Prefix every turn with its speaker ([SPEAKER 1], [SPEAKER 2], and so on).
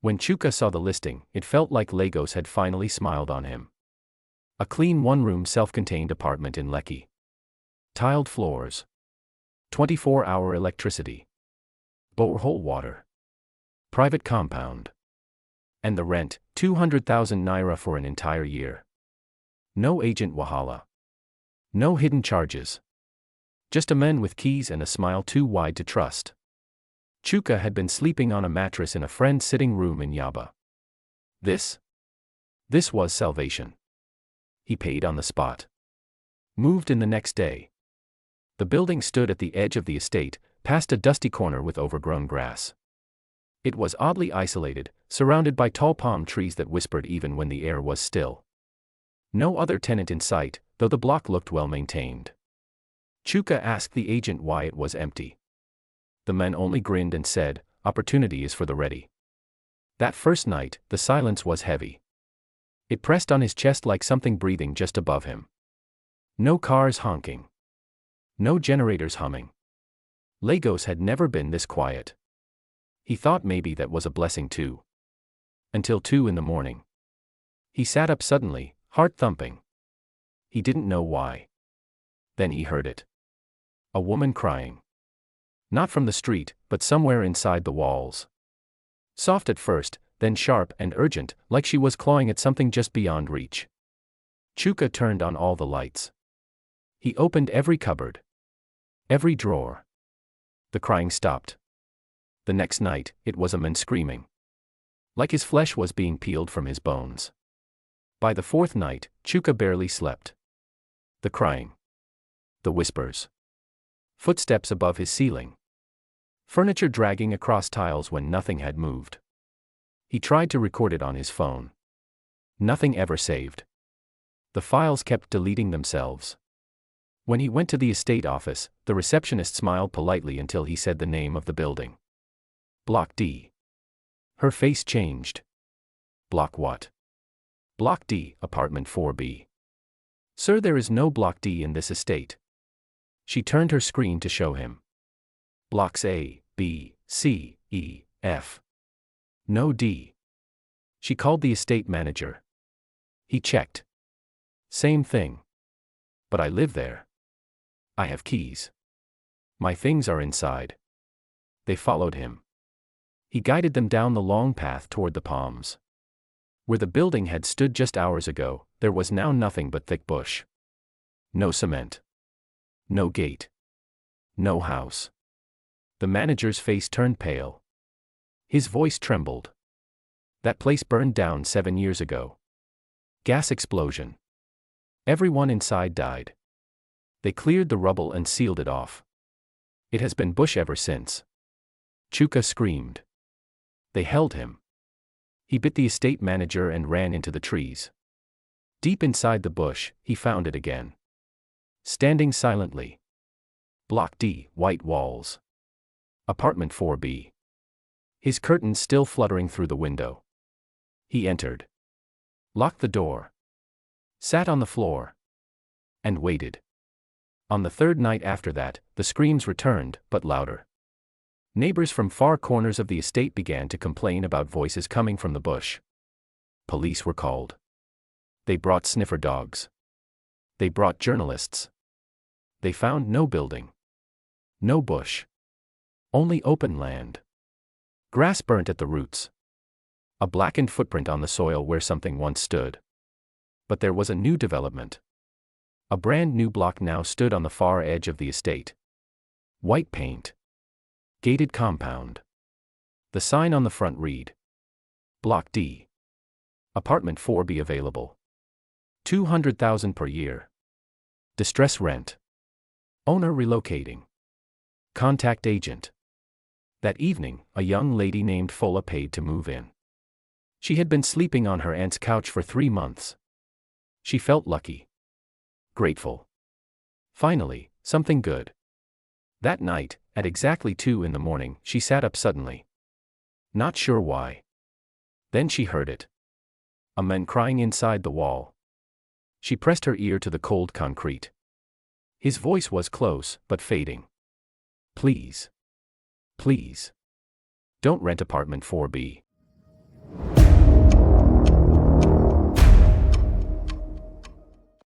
[SPEAKER 1] When Chuka saw the listing, it felt like Lagos had finally smiled on him. A clean one-room self-contained apartment in Lekki. Tiled floors. 24-hour electricity. Borehole water. Private compound. And the rent, 200,000 naira for an entire year. No agent wahala. No hidden charges. Just a man with keys and a smile too wide to trust. Chuka had been sleeping on a mattress in a friend's sitting room in Yaba. This was salvation. He paid on the spot. Moved in the next day. The building stood at the edge of the estate, past a dusty corner with overgrown grass. It was oddly isolated, surrounded by tall palm trees that whispered even when the air was still. No other tenant in sight, though the block looked well maintained. Chuka asked the agent why it was empty. The man only grinned and said, "Opportunity is for the ready." That first night, the silence was heavy. It pressed on his chest like something breathing just above him. No cars honking. No generators humming. Lagos had never been this quiet. He thought maybe that was a blessing too. Until 2 in the morning. He sat up suddenly, heart thumping. He didn't know why. Then he heard it. A woman crying. Not from the street, but somewhere inside the walls. Soft at first, then sharp and urgent, like she was clawing at something just beyond reach. Chuka turned on all the lights. He opened every cupboard. Every drawer. The crying stopped. The next night, it was a man screaming. Like his flesh was being peeled from his bones. By the fourth night, Chuka barely slept. The crying. The whispers. Footsteps above his ceiling. Furniture dragging across tiles when nothing had moved. He tried to record it on his phone. Nothing ever saved. The files kept deleting themselves. When he went to the estate office, the receptionist smiled politely until he said the name of the building. Block D. Her face changed. Block what? Block D, apartment 4B. Sir, there is no Block D in this estate. She turned her screen to show him. Blocks A, B, C, E, F. No D. She called the estate manager. He checked. Same thing. But I live there. I have keys. My things are inside. They followed him. He guided them down the long path toward the palms. Where the building had stood just hours ago, there was now nothing but thick bush. No cement. No gate. No house. The manager's face turned pale. His voice trembled. That place burned down 7 years ago. Gas explosion. Everyone inside died. They cleared the rubble and sealed it off. It has been bush ever since. Chuka screamed. They held him. He bit the estate manager and ran into the trees. Deep inside the bush, he found it again. Standing silently. Block D, white walls. Apartment 4B. His curtains still fluttering through the window. He entered. Locked the door. Sat on the floor. And waited. On the third night after that, the screams returned, but louder. Neighbors from far corners of the estate began to complain about voices coming from the bush. Police were called. They brought sniffer dogs. They brought journalists. They found no building. No bush. Only open land. Grass burnt at the roots. A blackened footprint on the soil where something once stood. But there was a new development. A brand new block now stood on the far edge of the estate. White paint. Gated compound. The sign on the front read. Block D. Apartment 4B available. 200,000 per year. Distress rent. Owner relocating. Contact agent. That evening, a young lady named Fola paid to move in. She had been sleeping on her aunt's couch for 3 months. She felt lucky. Grateful. Finally, something good. That night, at exactly 2 in the morning, she sat up suddenly. Not sure why. Then she heard it. A man crying inside the wall. She pressed her ear to the cold concrete. His voice was close, but fading. Please. Please. Don't rent apartment 4B.